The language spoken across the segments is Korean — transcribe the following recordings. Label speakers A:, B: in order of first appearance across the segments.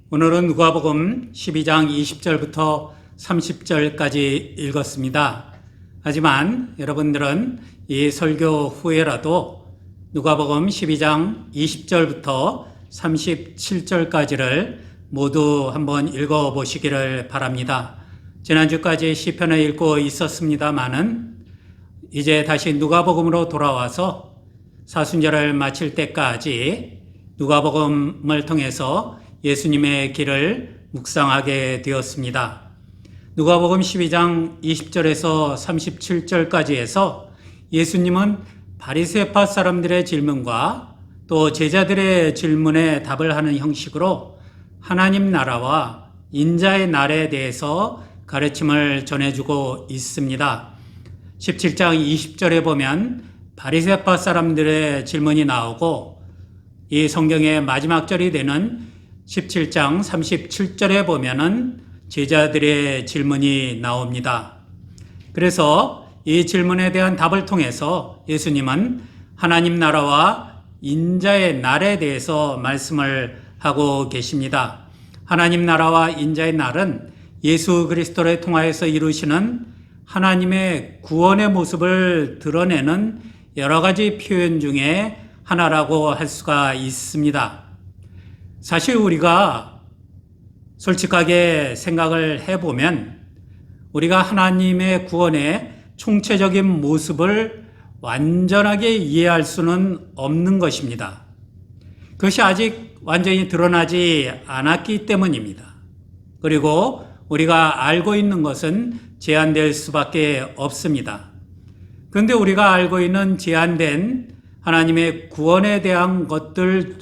A: 오늘은 누가복음 12장 20절부터 30절까지 읽었습니다. 하지만 여러분들은 이 설교 후에라도 누가복음 12장 20절부터 37절까지를 모두 한번 읽어보시기를 바랍니다. 지난주까지 시편을 읽고 있었습니다마는 이제 다시 누가복음으로 돌아와서 사순절을 마칠 때까지 누가복음을 통해서 예수님의 길을 묵상하게 되었습니다. 누가복음 12장 20절에서 37절까지 해서 예수님은 바리새파 사람들의 질문과 또 제자들의 질문에 답을 하는 형식으로 하나님 나라와 인자의 날에 대해서 가르침을 전해주고 있습니다. 17장 20절에 보면 바리새파 사람들의 질문이 나오고 이 성경의 마지막 절이 되는 17장 37절에 보면은 제자들의 질문이 나옵니다. 그래서 이 질문에 대한 답을 통해서 예수님은 하나님 나라와 인자의 날에 대해서 말씀을 하고 계십니다. 하나님 나라와 인자의 날은 예수 그리스도를 통하여서 이루시는 하나님의 구원의 모습을 드러내는 여러 가지 표현 중에 하나라고 할 수가 있습니다. 사실 우리가 솔직하게 생각을 해보면 우리가 하나님의 구원의 총체적인 모습을 완전하게 이해할 수는 없는 것입니다. 그것이 아직 완전히 드러나지 않았기 때문입니다. 그리고 우리가 알고 있는 것은 제한될 수밖에 없습니다. 그런데 우리가 알고 있는 제한된 하나님의 구원에 대한 것들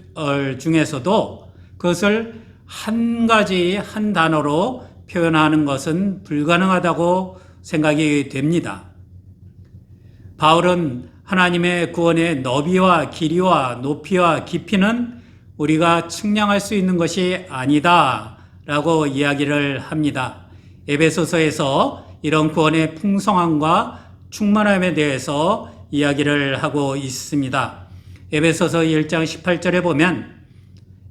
A: 중에서도 그것을 한 가지 한 단어로 표현하는 것은 불가능하다고 생각이 됩니다. 바울은 하나님의 구원의 너비와 길이와 높이와 깊이는 우리가 측량할 수 있는 것이 아니다 라고 이야기를 합니다. 에베소서에서 이런 구원의 풍성함과 충만함에 대해서 이야기를 하고 있습니다. 에베소서 1장 18절에 보면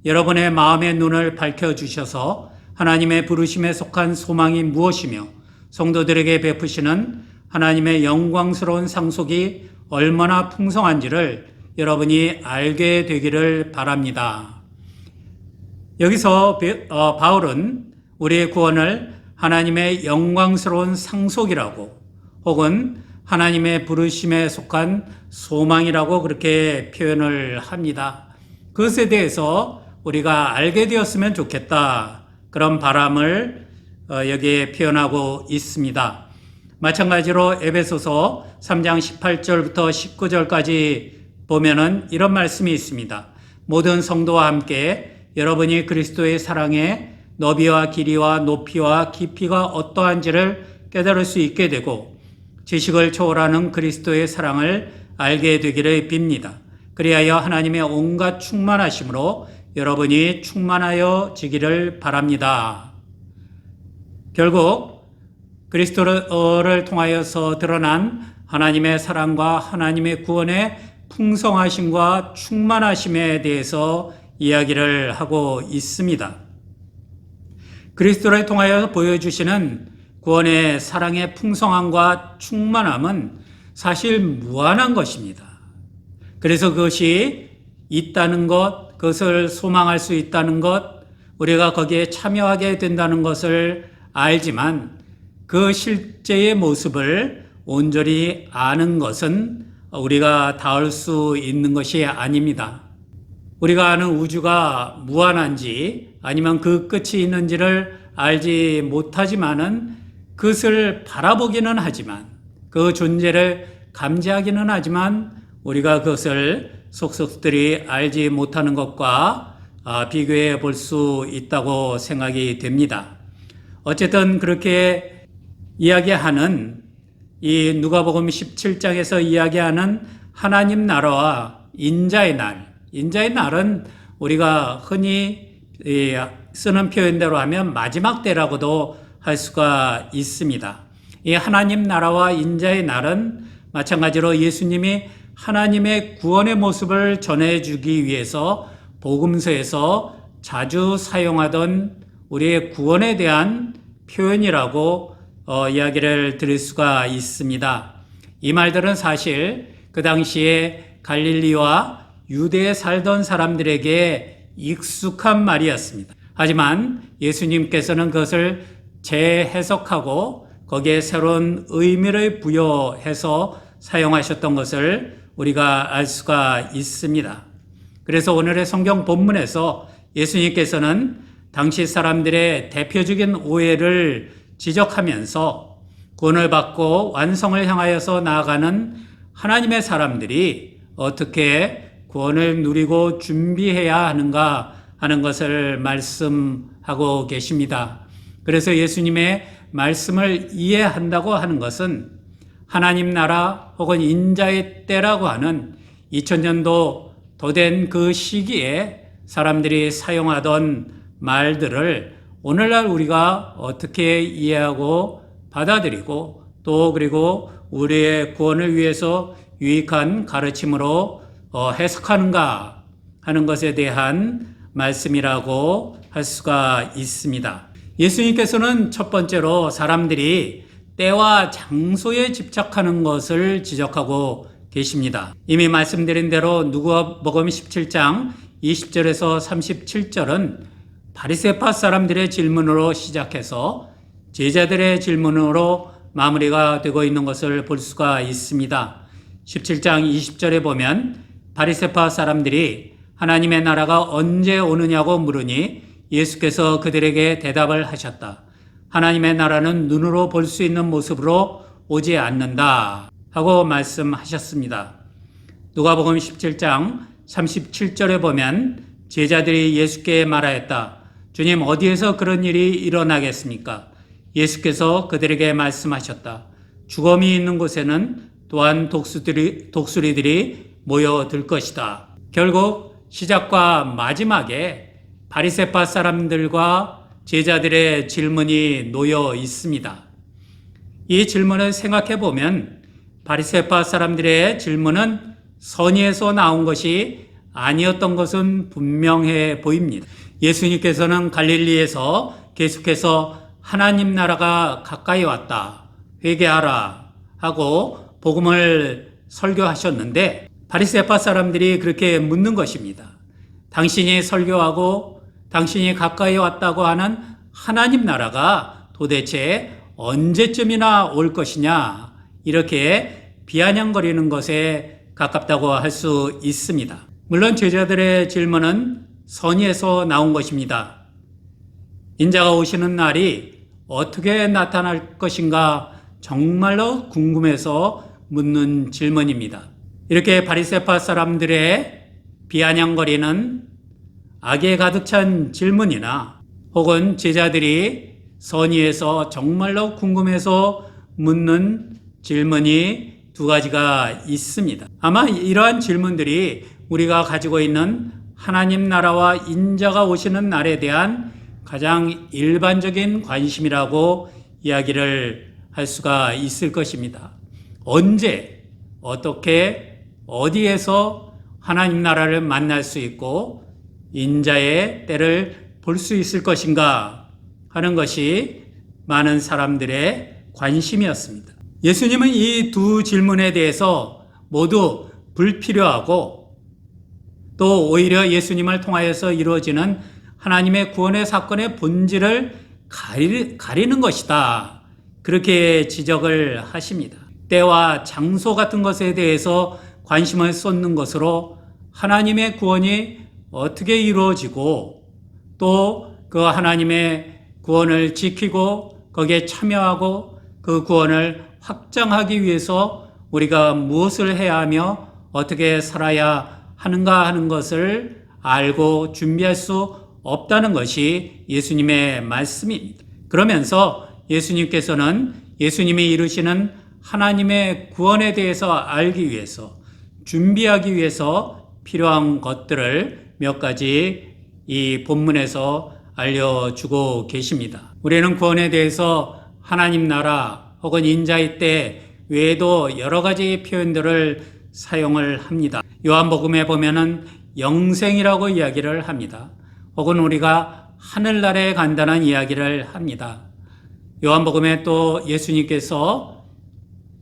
A: 여러분의 마음의 눈을 밝혀주셔서 하나님의 부르심에 속한 소망이 무엇이며 성도들에게 베푸시는 하나님의 영광스러운 상속이 얼마나 풍성한지를 여러분이 알게 되기를 바랍니다. 여기서 바울은 우리의 구원을 하나님의 영광스러운 상속이라고 혹은 하나님의 부르심에 속한 소망이라고 그렇게 표현을 합니다. 그것에 대해서 우리가 알게 되었으면 좋겠다. 그런 바람을 여기에 표현하고 있습니다. 마찬가지로 에베소서 3장 18절부터 19절까지 보면은 이런 말씀이 있습니다. 모든 성도와 함께 여러분이 그리스도의 사랑의 너비와 길이와 높이와 깊이가 어떠한지를 깨달을 수 있게 되고 지식을 초월하는 그리스도의 사랑을 알게 되기를 빕니다. 그리하여 하나님의 온갖 충만하심으로 여러분이 충만하여 지기를 바랍니다. 결국 그리스도를 통하여서 드러난 하나님의 사랑과 하나님의 구원의 풍성하심과 충만하심에 대해서 이야기를 하고 있습니다. 그리스도를 통하여 보여주시는 구원의 사랑의 풍성함과 충만함은 사실 무한한 것입니다. 그래서 그것이 있다는 것, 그것을 소망할 수 있다는 것, 우리가 거기에 참여하게 된다는 것을 알지만 그 실제의 모습을 온전히 아는 것은 우리가 닿을 수 있는 것이 아닙니다. 우리가 아는 우주가 무한한지 아니면 그 끝이 있는지를 알지 못하지만은 그것을 바라보기는 하지만 그 존재를 감지하기는 하지만 우리가 그것을 속속들이 알지 못하는 것과 비교해 볼 수 있다고 생각이 됩니다. 어쨌든 그렇게 이야기하는 이 누가복음 17장에서 이야기하는 하나님 나라와 인자의 날, 인자의 날은 우리가 흔히 쓰는 표현대로 하면 마지막 때라고도 할 수가 있습니다. 이 하나님 나라와 인자의 날은 마찬가지로 예수님이 하나님의 구원의 모습을 전해주기 위해서 복음서에서 자주 사용하던 우리의 구원에 대한 표현이라고 이야기를 드릴 수가 있습니다. 이 말들은 사실 그 당시에 갈릴리와 유대에 살던 사람들에게 익숙한 말이었습니다. 하지만 예수님께서는 그것을 재해석하고 거기에 새로운 의미를 부여해서 사용하셨던 것을 우리가 알 수가 있습니다. 그래서 오늘의 성경 본문에서 예수님께서는 당시 사람들의 대표적인 오해를 지적하면서 구원을 받고 완성을 향하여서 나아가는 하나님의 사람들이 어떻게 구원을 누리고 준비해야 하는가 하는 것을 말씀하고 계십니다. 그래서 예수님의 말씀을 이해한다고 하는 것은 하나님 나라 혹은 인자의 때라고 하는 2000년도 더 된 그 시기에 사람들이 사용하던 말들을 오늘날 우리가 어떻게 이해하고 받아들이고 또 그리고 우리의 구원을 위해서 유익한 가르침으로 해석하는가 하는 것에 대한 말씀이라고 할 수가 있습니다. 예수님께서는 첫 번째로 사람들이 때와 장소에 집착하는 것을 지적하고 계십니다. 이미 말씀드린 대로 누가복음 17장 20절에서 37절은 바리새파 사람들의 질문으로 시작해서 제자들의 질문으로 마무리가 되고 있는 것을 볼 수가 있습니다. 17장 20절에 보면 바리새파 사람들이 하나님의 나라가 언제 오느냐고 물으니 예수께서 그들에게 대답을 하셨다. 하나님의 나라는 눈으로 볼 수 있는 모습으로 오지 않는다 하고 말씀하셨습니다. 누가복음 17장 37절에 보면 제자들이 예수께 말하였다. 주님, 어디에서 그런 일이 일어나겠습니까? 예수께서 그들에게 말씀하셨다. 주검이 있는 곳에는 또한 독수리들이 모여들 것이다. 결국 시작과 마지막에 바리새파 사람들과 제자들의 질문이 놓여 있습니다. 이 질문을 생각해 보면 바리새파 사람들의 질문은 선의에서 나온 것이 아니었던 것은 분명해 보입니다. 예수님께서는 갈릴리에서 계속해서 하나님 나라가 가까이 왔다, 회개하라 하고 복음을 설교하셨는데 바리새파 사람들이 그렇게 묻는 것입니다. 당신이 설교하고 당신이 가까이 왔다고 하는 하나님 나라가 도대체 언제쯤이나 올 것이냐, 이렇게 비아냥거리는 것에 가깝다고 할 수 있습니다. 물론 제자들의 질문은 선의에서 나온 것입니다. 인자가 오시는 날이 어떻게 나타날 것인가 정말로 궁금해서 묻는 질문입니다. 이렇게 바리새파 사람들의 비아냥거리는 악에 가득 찬 질문이나 혹은 제자들이 선의에서 정말로 궁금해서 묻는 질문이 두 가지가 있습니다. 아마 이러한 질문들이 우리가 가지고 있는 하나님 나라와 인자가 오시는 날에 대한 가장 일반적인 관심이라고 이야기를 할 수가 있을 것입니다. 언제, 어떻게, 어디에서 하나님 나라를 만날 수 있고 인자의 때를 볼 수 있을 것인가 하는 것이 많은 사람들의 관심이었습니다. 예수님은 이 두 질문에 대해서 모두 불필요하고 또 오히려 예수님을 통하여서 이루어지는 하나님의 구원의 사건의 본질을 가리는 것이다, 그렇게 지적을 하십니다. 때와 장소 같은 것에 대해서 관심을 쏟는 것으로 하나님의 구원이 어떻게 이루어지고 또 그 하나님의 구원을 지키고 거기에 참여하고 그 구원을 확장하기 위해서 우리가 무엇을 해야 하며 어떻게 살아야 하는가 하는 것을 알고 준비할 수 없다는 것이 예수님의 말씀입니다. 그러면서 예수님께서는 예수님이 이루시는 하나님의 구원에 대해서 알기 위해서, 준비하기 위해서 필요한 것들을 몇 가지 이 본문에서 알려주고 계십니다. 우리는 구원에 대해서 하나님 나라 혹은 인자의 때 외에도 여러 가지 표현들을 사용을 합니다. 요한복음에 보면은 영생이라고 이야기를 합니다. 혹은 우리가 하늘나라에 간다는 이야기를 합니다. 요한복음에 또 예수님께서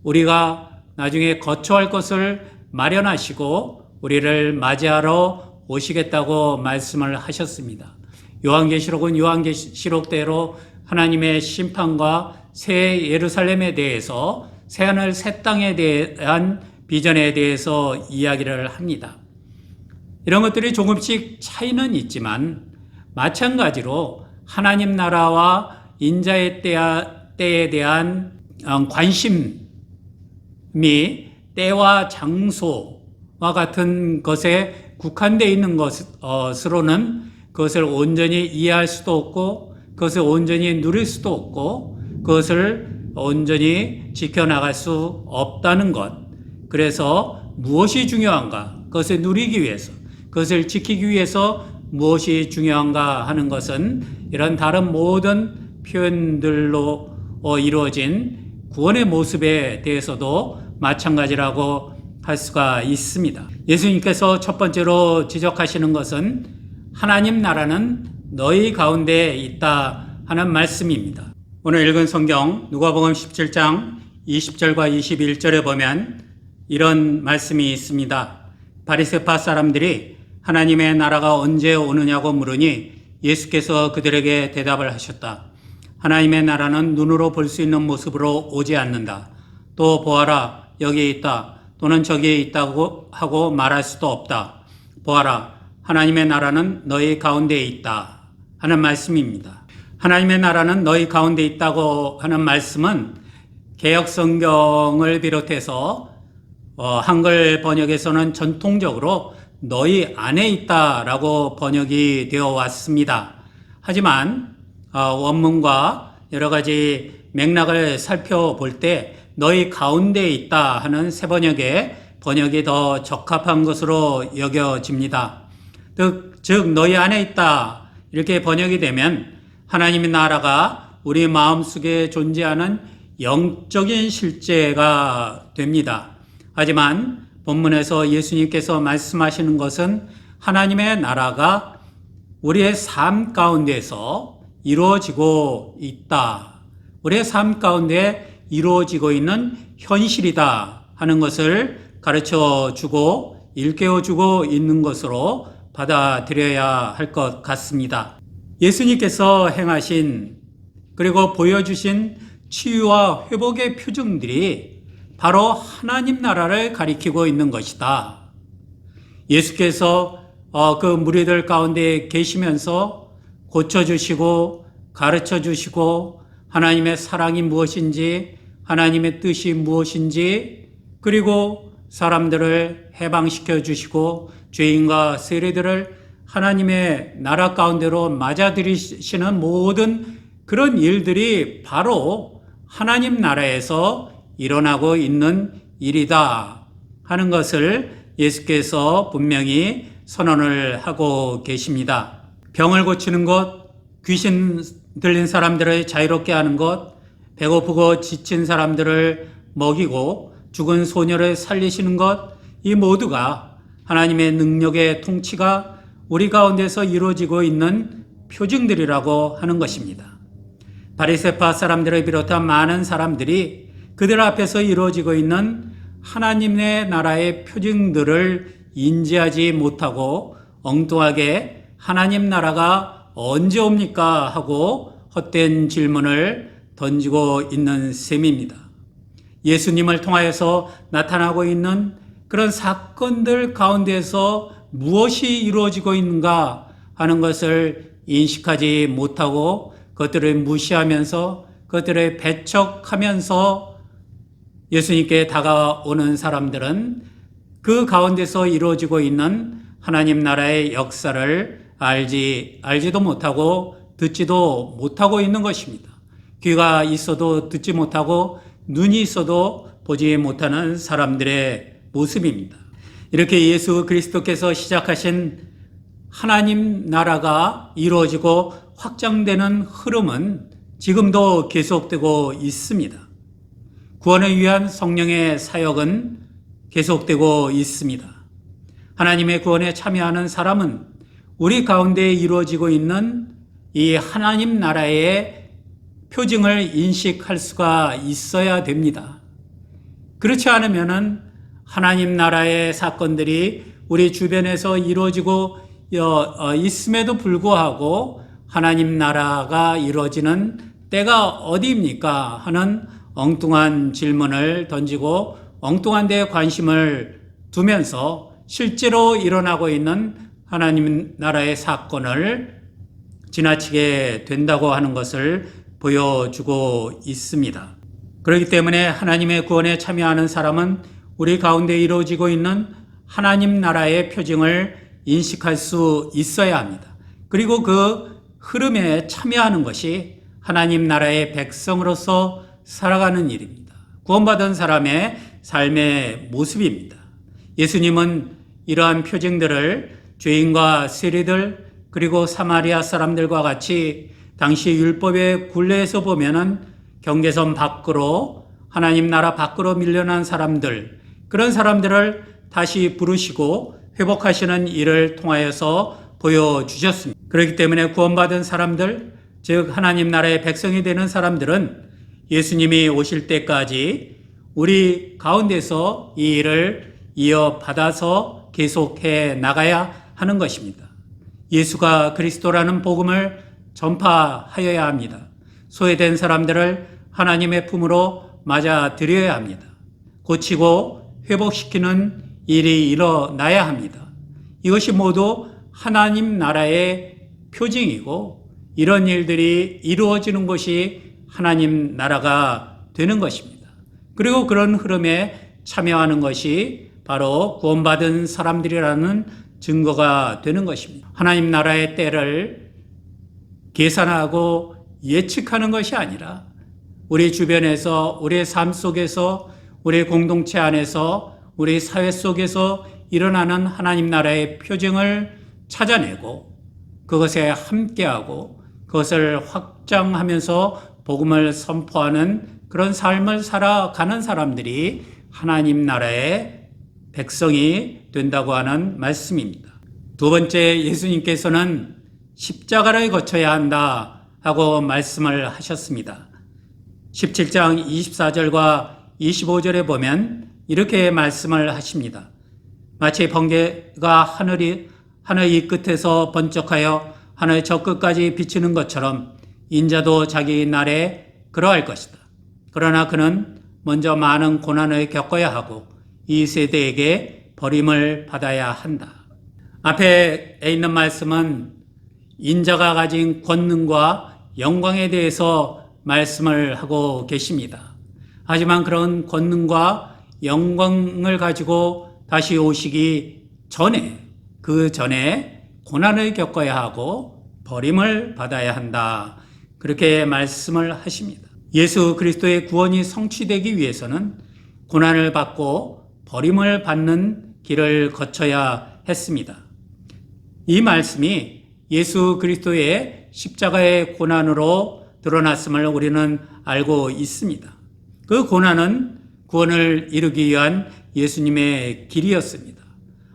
A: 우리가 나중에 거처할 것을 마련하시고 우리를 맞이하러 오시겠다고 말씀을 하셨습니다. 요한계시록은 요한계시록대로 하나님의 심판과 새 예루살렘에 대해서 새하늘 새 땅에 대한 비전에 대해서 이야기를 합니다. 이런 것들이 조금씩 차이는 있지만 마찬가지로 하나님 나라와 인자의 때에 대한 관심이 때와 장소와 같은 것에 국한되어 있는 것으로는 그것을 온전히 이해할 수도 없고 그것을 온전히 누릴 수도 없고 그것을 온전히 지켜나갈 수 없다는 것. 그래서 무엇이 중요한가? 그것을 누리기 위해서, 그것을 지키기 위해서 무엇이 중요한가 하는 것은 이런 다른 모든 표현들로 이루어진 구원의 모습에 대해서도 마찬가지라고 할 수가 있습니다. 예수님께서 첫 번째로 지적하시는 것은 하나님 나라는 너희 가운데 있다 하는 말씀입니다. 오늘 읽은 성경 누가복음 17장 20절과 21절에 보면 이런 말씀이 있습니다. 바리새파 사람들이 하나님의 나라가 언제 오느냐고 물으니 예수께서 그들에게 대답을 하셨다. 하나님의 나라는 눈으로 볼 수 있는 모습으로 오지 않는다. 또 보아라 여기 있다 또는 저기에 있다고 하고 말할 수도 없다. 보아라 하나님의 나라는 너희 가운데 있다 하는 말씀입니다. 하나님의 나라는 너희 가운데 있다고 하는 말씀은 개역성경을 비롯해서 한글 번역에서는 전통적으로 너희 안에 있다라고 번역이 되어 왔습니다. 하지만 원문과 여러 가지 맥락을 살펴볼 때 너희 가운데 있다 하는 새 번역의 번역이 더 적합한 것으로 여겨집니다. 즉 너희 안에 있다 이렇게 번역이 되면 하나님의 나라가 우리 마음속에 존재하는 영적인 실제가 됩니다. 하지만 본문에서 예수님께서 말씀하시는 것은 하나님의 나라가 우리의 삶 가운데서 이루어지고 있다. 우리의 삶 가운데 이루어지고 있는 현실이다 하는 것을 가르쳐 주고 일깨워 주고 있는 것으로 받아들여야 할 것 같습니다. 예수님께서 행하신 그리고 보여주신 치유와 회복의 표징들이 바로 하나님 나라를 가리키고 있는 것이다. 예수께서 그 무리들 가운데 계시면서 고쳐주시고 가르쳐주시고 하나님의 사랑이 무엇인지 하나님의 뜻이 무엇인지 그리고 사람들을 해방시켜 주시고 죄인과 세리들을 하나님의 나라 가운데로 맞아들이시는 모든 그런 일들이 바로 하나님 나라에서 일어나고 있는 일이다 하는 것을 예수께서 분명히 선언을 하고 계십니다. 병을 고치는 것, 귀신 들린 사람들을 자유롭게 하는 것, 배고프고 지친 사람들을 먹이고 죽은 소녀를 살리시는 것, 이 모두가 하나님의 능력의 통치가 우리 가운데서 이루어지고 있는 표징들이라고 하는 것입니다. 바리새파 사람들을 비롯한 많은 사람들이 그들 앞에서 이루어지고 있는 하나님의 나라의 표징들을 인지하지 못하고 엉뚱하게 하나님 나라가 언제 옵니까 하고 헛된 질문을 던지고 있는 셈입니다. 예수님을 통하여서 나타나고 있는 그런 사건들 가운데서 무엇이 이루어지고 있는가 하는 것을 인식하지 못하고 그것들을 무시하면서 그것들을 배척하면서 예수님께 다가오는 사람들은 그 가운데서 이루어지고 있는 하나님 나라의 역사를 알지도 못하고 듣지도 못하고 있는 것입니다. 귀가 있어도 듣지 못하고 눈이 있어도 보지 못하는 사람들의 모습입니다. 이렇게 예수 그리스도께서 시작하신 하나님 나라가 이루어지고 확장되는 흐름은 지금도 계속되고 있습니다. 구원을 위한 성령의 사역은 계속되고 있습니다. 하나님의 구원에 참여하는 사람은 우리 가운데 이루어지고 있는 이 하나님 나라의 표징을 인식할 수가 있어야 됩니다. 그렇지 않으면은 하나님 나라의 사건들이 우리 주변에서 이루어지고 있음에도 불구하고 하나님 나라가 이루어지는 때가 어디입니까? 하는 엉뚱한 질문을 던지고 엉뚱한 데에 관심을 두면서 실제로 일어나고 있는 하나님 나라의 사건을 지나치게 된다고 하는 것을 보여주고 있습니다. 그렇기 때문에 하나님의 구원에 참여하는 사람은 우리 가운데 이루어지고 있는 하나님 나라의 표징을 인식할 수 있어야 합니다. 그리고 그 흐름에 참여하는 것이 하나님 나라의 백성으로서 살아가는 일입니다. 구원받은 사람의 삶의 모습입니다. 예수님은 이러한 표징들을 죄인과 세리들 그리고 사마리아 사람들과 같이 당시 율법의 굴레에서 보면은 경계선 밖으로 하나님 나라 밖으로 밀려난 사람들, 그런 사람들을 다시 부르시고 회복하시는 일을 통하여서 보여주셨습니다. 그렇기 때문에 구원받은 사람들, 즉 하나님 나라의 백성이 되는 사람들은 예수님이 오실 때까지 우리 가운데서 이 일을 이어받아서 계속해 나가야 하는 것입니다. 예수가 그리스도라는 복음을 전파하여야 합니다. 소외된 사람들을 하나님의 품으로 맞아들여야 합니다. 고치고 회복시키는 일이 일어나야 합니다. 이것이 모두 하나님 나라의 표징이고 이런 일들이 이루어지는 것이 하나님 나라가 되는 것입니다. 그리고 그런 흐름에 참여하는 것이 바로 구원받은 사람들이라는 증거가 되는 것입니다. 하나님 나라의 때를 계산하고 예측하는 것이 아니라 우리 주변에서, 우리의 삶 속에서, 우리 공동체 안에서, 우리 사회 속에서 일어나는 하나님 나라의 표징을 찾아내고 그것에 함께하고 그것을 확장하면서 복음을 선포하는 그런 삶을 살아가는 사람들이 하나님 나라의 백성이 된다고 하는 말씀입니다. 두 번째, 예수님께서는 십자가를 거쳐야 한다 하고 말씀을 하셨습니다. 17장 24절과 25절에 보면 이렇게 말씀을 하십니다. 마치 번개가 하늘 이 끝에서 번쩍하여 하늘 저 끝까지 비치는 것처럼 인자도 자기 날에 그러할 것이다. 그러나 그는 먼저 많은 고난을 겪어야 하고 이 세대에게 버림을 받아야 한다. 앞에 있는 말씀은 인자가 가진 권능과 영광에 대해서 말씀을 하고 계십니다. 하지만 그런 권능과 영광을 가지고 다시 오시기 전에, 그 전에 고난을 겪어야 하고 버림을 받아야 한다. 그렇게 말씀을 하십니다. 예수 그리스도의 구원이 성취되기 위해서는 고난을 받고 버림을 받는 길을 거쳐야 했습니다. 이 말씀이 예수 그리스도의 십자가의 고난으로 드러났음을 우리는 알고 있습니다. 그 고난은 구원을 이루기 위한 예수님의 길이었습니다.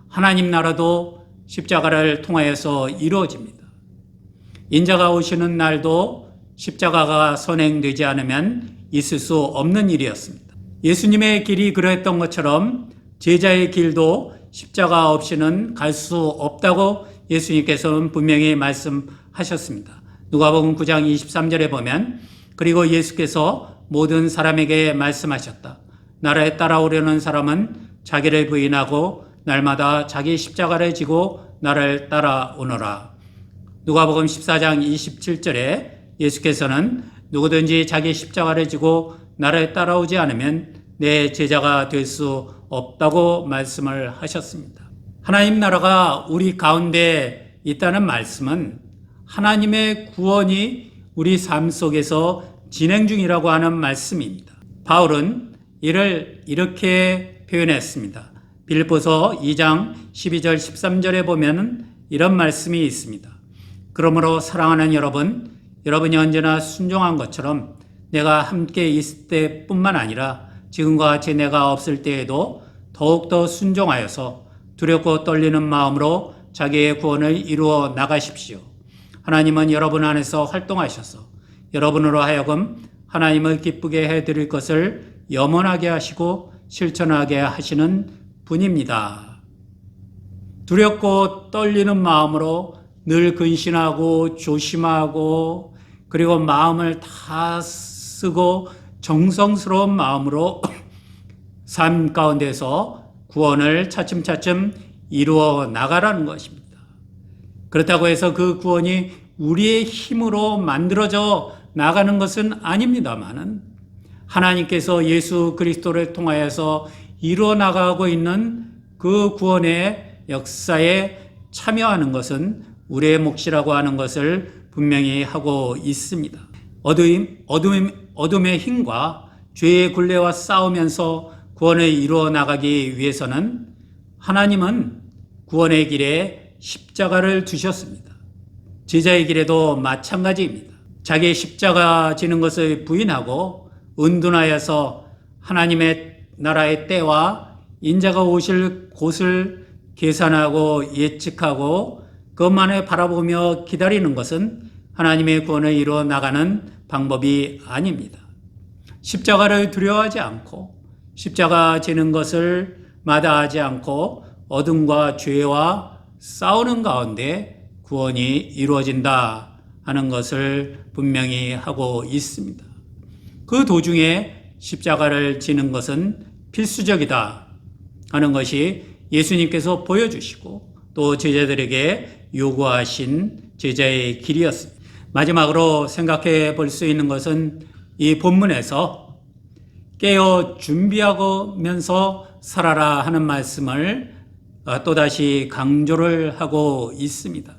A: 하나님 나라도 십자가를 통하여서 이루어집니다. 인자가 오시는 날도 십자가가 선행되지 않으면 있을 수 없는 일이었습니다. 예수님의 길이 그러했던 것처럼 제자의 길도 십자가 없이는 갈 수 없다고 예수님께서는 분명히 말씀하셨습니다. 누가복음 9장 23절에 보면 그리고 예수께서 모든 사람에게 말씀하셨다. 나라에 따라오려는 사람은 자기를 부인하고 날마다 자기 십자가를 지고 나를 따라오너라. 누가복음 14장 27절에 예수께서는 누구든지 자기 십자가를 지고 나를 따라오지 않으면 내 제자가 될 수 없다고 말씀을 하셨습니다. 하나님 나라가 우리 가운데 있다는 말씀은 하나님의 구원이 우리 삶 속에서 진행 중이라고 하는 말씀입니다. 바울은 이를 이렇게 표현했습니다. 빌립보서 2장 12절 13절에 보면 이런 말씀이 있습니다. 그러므로 사랑하는 여러분이 언제나 순종한 것처럼 내가 함께 있을 때뿐만 아니라 지금과 같이 내가 없을 때에도 더욱더 순종하여서 두렵고 떨리는 마음으로 자기의 구원을 이루어 나가십시오. 하나님은 여러분 안에서 활동하셔서 여러분으로 하여금 하나님을 기쁘게 해드릴 것을 염원하게 하시고 실천하게 하시는 분입니다. 두렵고 떨리는 마음으로 늘 근신하고 조심하고 그리고 마음을 다 쓰고 정성스러운 마음으로 삶 가운데서 구원을 차츰차츰 이루어 나가라는 것입니다. 그렇다고 해서 그 구원이 우리의 힘으로 만들어져 나가는 것은 아닙니다만은 하나님께서 예수 그리스도를 통하여서 이루어 나가고 있는 그 구원의 역사에 참여하는 것은 우리의 몫이라고 하는 것을 분명히 하고 있습니다. 어둠의 힘과 죄의 굴레와 싸우면서 구원을 이루어 나가기 위해서는 하나님은 구원의 길에 십자가를 두셨습니다. 제자의 길에도 마찬가지입니다. 자기의 십자가 지는 것을 부인하고 은둔하여서 하나님의 나라의 때와 인자가 오실 곳을 계산하고 예측하고 그것만을 바라보며 기다리는 것은 하나님의 구원을 이루어 나가는 방법이 아닙니다. 십자가를 두려워하지 않고 십자가 지는 것을 마다하지 않고 어둠과 죄와 싸우는 가운데 구원이 이루어진다 하는 것을 분명히 하고 있습니다. 그 도중에 십자가를 지는 것은 필수적이다 하는 것이 예수님께서 보여주시고 또 제자들에게 요구하신 제자의 길이었습니다. 마지막으로 생각해 볼 수 있는 것은 이 본문에서 깨어 준비하면서 살아라 하는 말씀을 또다시 강조를 하고 있습니다.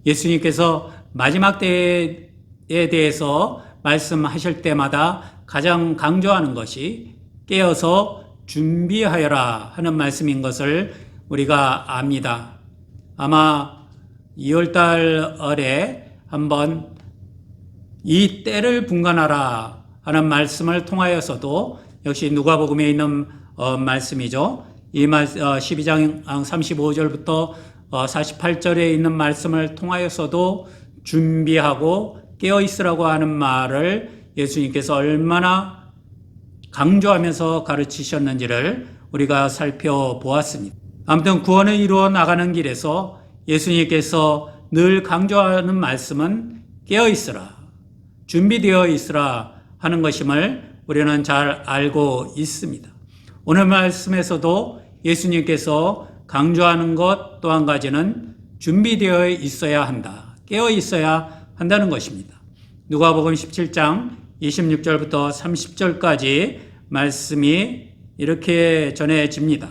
A: 예수님께서 마지막 때에 대해서 말씀하실 때마다 가장 강조하는 것이 깨어서 준비하여라 하는 말씀인 것을 우리가 압니다. 아마 2월달에 한번 이 때를 분간하라 하는 말씀을 통하여서도 역시 누가복음에 있는 말씀이죠. 이 12장 35절부터 48절에 있는 말씀을 통하여서도 준비하고 깨어 있으라고 하는 말을 예수님께서 얼마나 강조하면서 가르치셨는지를 우리가 살펴보았습니다. 아무튼 구원을 이루어 나가는 길에서 예수님께서 늘 강조하는 말씀은 깨어 있으라, 준비되어 있으라 하는 것임을 우리는 잘 알고 있습니다. 오늘 말씀에서도 예수님께서 강조하는 것 또 한 가지는 준비되어 있어야 한다, 깨어 있어야 한다는 것입니다. 누가복음 17장 26절부터 30절까지 말씀이 이렇게 전해집니다.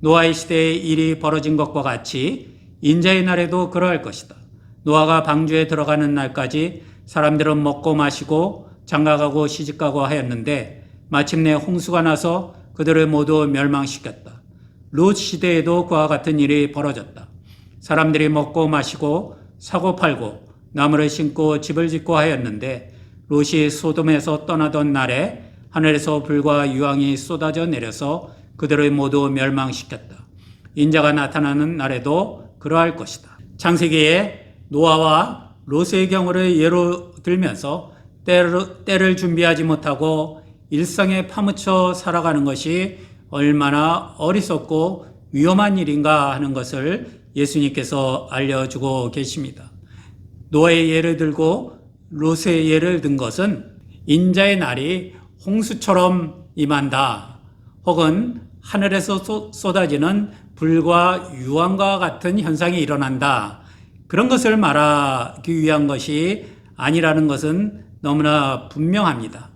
A: 노아의 시대에 일이 벌어진 것과 같이 인자의 날에도 그러할 것이다. 노아가 방주에 들어가는 날까지 사람들은 먹고 마시고 장가가고 시집가고 하였는데 마침내 홍수가 나서 그들을 모두 멸망시켰다. 롯 시대에도 그와 같은 일이 벌어졌다. 사람들이 먹고 마시고 사고 팔고 나무를 심고 집을 짓고 하였는데 롯이 소돔에서 떠나던 날에 하늘에서 불과 유황이 쏟아져 내려서 그들을 모두 멸망시켰다. 인자가 나타나는 날에도 그러할 것이다. 창세기에 노아와 롯의 경우를 예로 들면서 때를 준비하지 못하고 일상에 파묻혀 살아가는 것이 얼마나 어리석고 위험한 일인가 하는 것을 예수님께서 알려주고 계십니다. 노아의 예를 들고 롯의 예를 든 것은 인자의 날이 홍수처럼 임한다, 혹은 하늘에서 쏟아지는 불과 유황과 같은 현상이 일어난다, 그런 것을 말하기 위한 것이 아니라는 것은 너무나 분명합니다.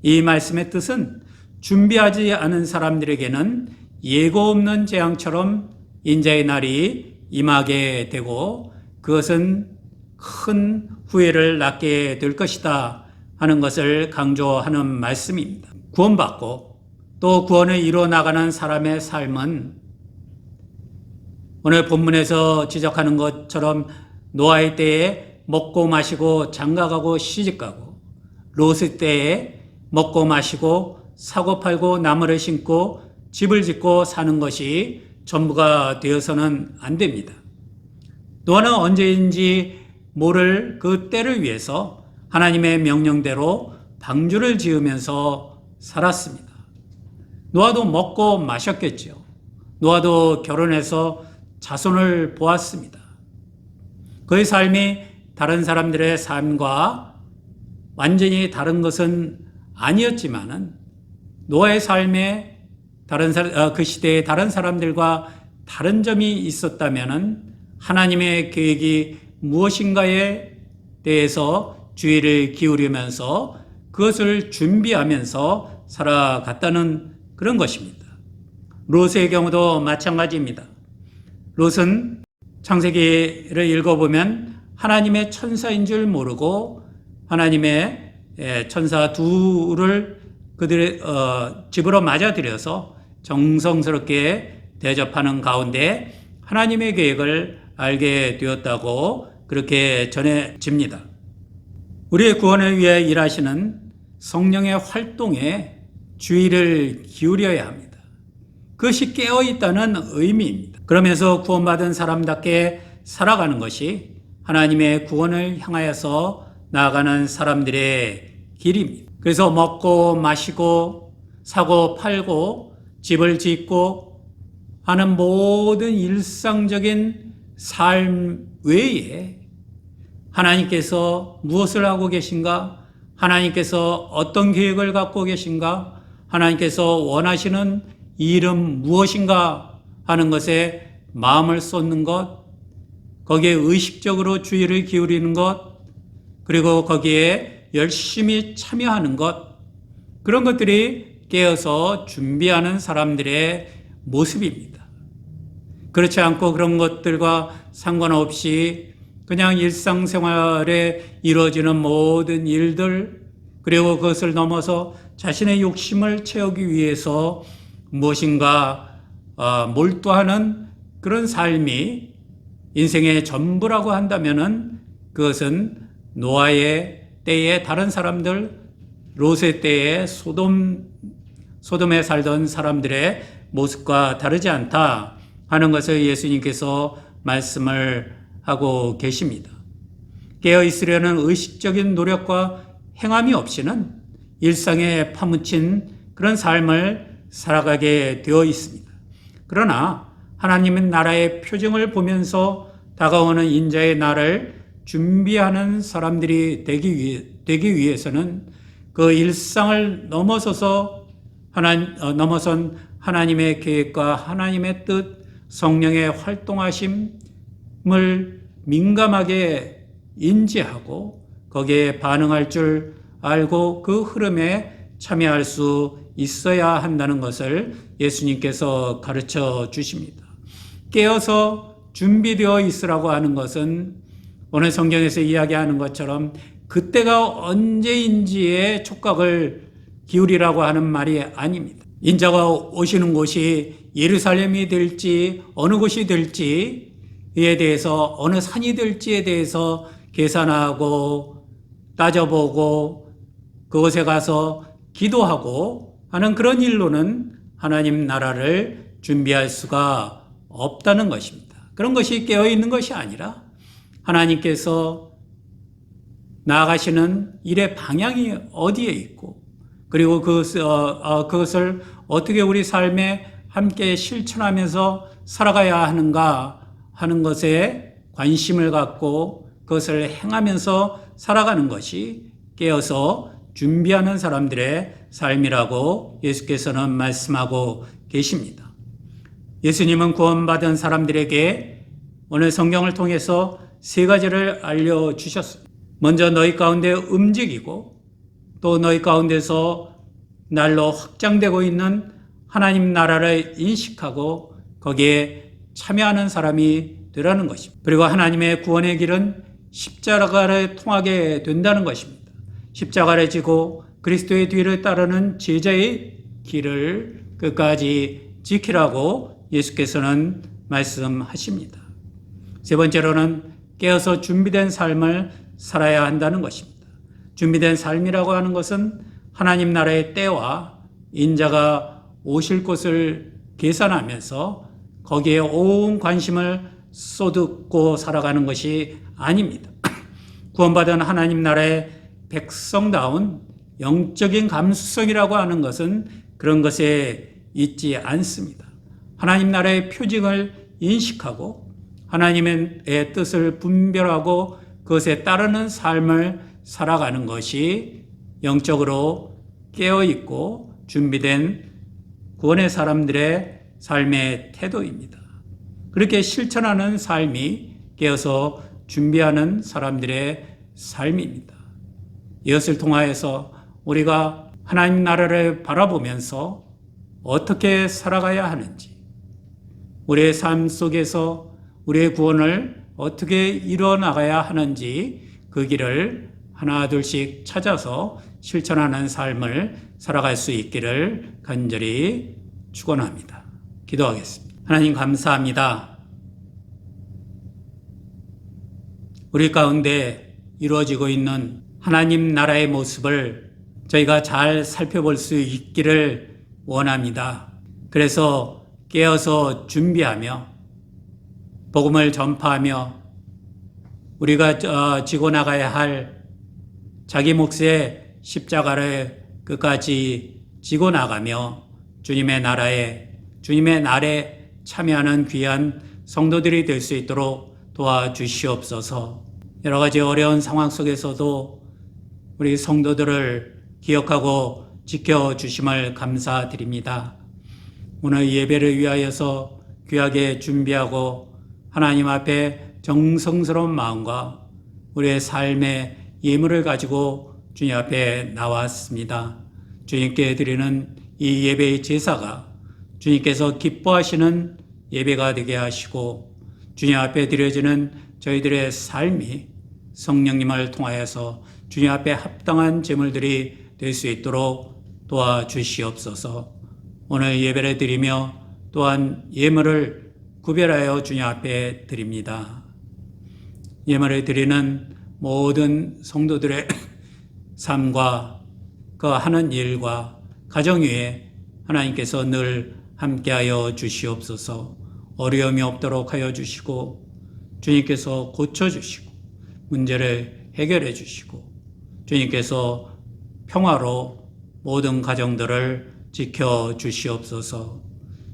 A: 이 말씀의 뜻은 준비하지 않은 사람들에게는 예고 없는 재앙처럼 인자의 날이 임하게 되고 그것은 큰 후회를 낳게 될 것이다 하는 것을 강조하는 말씀입니다. 구원받고 또 구원을 이루어 나가는 사람의 삶은 오늘 본문에서 지적하는 것처럼 노아의 때에 먹고 마시고 장가가고 시집가고, 롯의 때에 먹고 마시고 사고 팔고 나무를 심고 집을 짓고 사는 것이 전부가 되어서는 안 됩니다. 노아는 언제인지 모를 그 때를 위해서 하나님의 명령대로 방주를 지으면서 살았습니다. 노아도 먹고 마셨겠죠. 노아도 결혼해서 자손을 보았습니다. 그의 삶이 다른 사람들의 삶과 완전히 다른 것은 아니었지만은 노아의 삶에 그 시대의 다른 사람들과 다른 점이 있었다면은 하나님의 계획이 무엇인가에 대해서 주의를 기울이면서 그것을 준비하면서 살아갔다는 그런 것입니다. 롯의 경우도 마찬가지입니다. 롯은 창세기를 읽어보면 하나님의 천사인 줄 모르고 하나님의 천사 둘을 그들의 집으로 맞아들여서 정성스럽게 대접하는 가운데 하나님의 계획을 알게 되었다고 그렇게 전해집니다. 우리의 구원을 위해 일하시는 성령의 활동에 주의를 기울여야 합니다. 그것이 깨어있다는 의미입니다. 그러면서 구원받은 사람답게 살아가는 것이 하나님의 구원을 향하여서 나아가는 사람들의 길입니다. 그래서 먹고 마시고 사고 팔고 집을 짓고 하는 모든 일상적인 삶 외에 하나님께서 무엇을 하고 계신가? 하나님께서 어떤 계획을 갖고 계신가? 하나님께서 원하시는 일은 무엇인가 하는 것에 마음을 쏟는 것, 거기에 의식적으로 주의를 기울이는 것, 그리고 거기에 열심히 참여하는 것, 그런 것들이 깨어서 준비하는 사람들의 모습입니다. 그렇지 않고 그런 것들과 상관없이 그냥 일상생활에 이루어지는 모든 일들, 그리고 그것을 넘어서 자신의 욕심을 채우기 위해서 무엇인가 몰두하는 그런 삶이 인생의 전부라고 한다면은 그것은 노아의 때의 다른 사람들, 롯의 때의 소돔에 살던 사람들의 모습과 다르지 않다 하는 것을 예수님께서 말씀을 하고 계십니다. 깨어 있으려는 의식적인 노력과 행함이 없이는 일상에 파묻힌 그런 삶을 살아가게 되어 있습니다. 그러나 하나님의 나라의 표징을 보면서 다가오는 인자의 날을 준비하는 사람들이 되기 위해서는 그 일상을 넘어선 하나님의 계획과 하나님의 뜻, 성령의 활동하심을 민감하게 인지하고 거기에 반응할 줄 알고 그 흐름에 참여할 수 있어야 한다는 것을 예수님께서 가르쳐 주십니다. 깨어서 준비되어 있으라고 하는 것은 오늘 성경에서 이야기하는 것처럼 그때가 언제인지에 촉각을 기울이라고 하는 말이 아닙니다. 인자가 오시는 곳이 예루살렘이 될지 어느 곳이 될지에 대해서 어느 산이 될지에 대해서 계산하고 따져보고 그곳에 가서 기도하고 하는 그런 일로는 하나님 나라를 준비할 수가 없다는 것입니다. 그런 것이 깨어있는 것이 아니라 하나님께서 나아가시는 일의 방향이 어디에 있고 그리고 그것을 어떻게 우리 삶에 함께 실천하면서 살아가야 하는가 하는 것에 관심을 갖고 그것을 행하면서 살아가는 것이 깨어서 준비하는 사람들의 삶이라고 예수께서는 말씀하고 계십니다. 예수님은 구원받은 사람들에게 오늘 성경을 통해서 세 가지를 알려주셨습니다. 먼저 너희 가운데 움직이고 또 너희 가운데서 날로 확장되고 있는 하나님 나라를 인식하고 거기에 참여하는 사람이 되라는 것입니다. 그리고 하나님의 구원의 길은 십자가를 통하게 된다는 것입니다. 십자가를 지고 그리스도의 뒤를 따르는 제자의 길을 끝까지 지키라고 예수께서는 말씀하십니다. 세 번째로는 깨어서 준비된 삶을 살아야 한다는 것입니다. 준비된 삶이라고 하는 것은 하나님 나라의 때와 인자가 오실 것을 계산하면서 거기에 온 관심을 쏟고 살아가는 것이 아닙니다. 구원받은 하나님 나라의 백성다운 영적인 감수성이라고 하는 것은 그런 것에 있지 않습니다. 하나님 나라의 표징을 인식하고 하나님의 뜻을 분별하고 그것에 따르는 삶을 살아가는 것이 영적으로 깨어있고 준비된 구원의 사람들의 삶의 태도입니다. 그렇게 실천하는 삶이 깨어서 준비하는 사람들의 삶입니다. 이것을 통하여서 우리가 하나님 나라를 바라보면서 어떻게 살아가야 하는지, 우리의 삶 속에서 우리의 구원을 어떻게 이뤄나가야 하는지 그 길을 하나 둘씩 찾아서 실천하는 삶을 살아갈 수 있기를 간절히 축원합니다. 기도하겠습니다. 하나님 감사합니다. 우리 가운데 이루어지고 있는 하나님 나라의 모습을 저희가 잘 살펴볼 수 있기를 원합니다. 그래서 깨어서 준비하며 복음을 전파하며 우리가 지고 나가야 할 자기 몫의 십자가를 끝까지 지고 나가며 주님의 날에 참여하는 귀한 성도들이 될 수 있도록 도와주시옵소서. 여러 가지 어려운 상황 속에서도 우리 성도들을 기억하고 지켜주심을 감사드립니다. 오늘 예배를 위하여서 귀하게 준비하고 하나님 앞에 정성스러운 마음과 우리의 삶의 예물을 가지고 주님 앞에 나왔습니다. 주님께 드리는 이 예배의 제사가 주님께서 기뻐하시는 예배가 되게 하시고 주님 앞에 드려지는 저희들의 삶이 성령님을 통하여서 주님 앞에 합당한 제물들이 될 수 있도록 도와주시옵소서. 오늘 예배를 드리며 또한 예물을 구별하여 주님 앞에 드립니다. 예물을 드리는 모든 성도들의 삶과 그 하는 일과 가정 위에 하나님께서 늘 함께하여 주시옵소서. 어려움이 없도록 하여 주시고 주님께서 고쳐주시고 문제를 해결해 주시고 주님께서 평화로 모든 가정들을 지켜주시옵소서.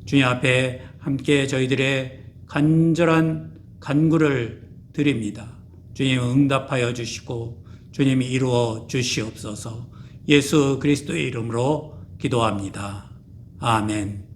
A: 주님 앞에 함께 저희들의 간절한 간구를 드립니다. 주님 응답하여 주시고 주님이 이루어 주시옵소서. 예수 그리스도의 이름으로 기도합니다. 아멘.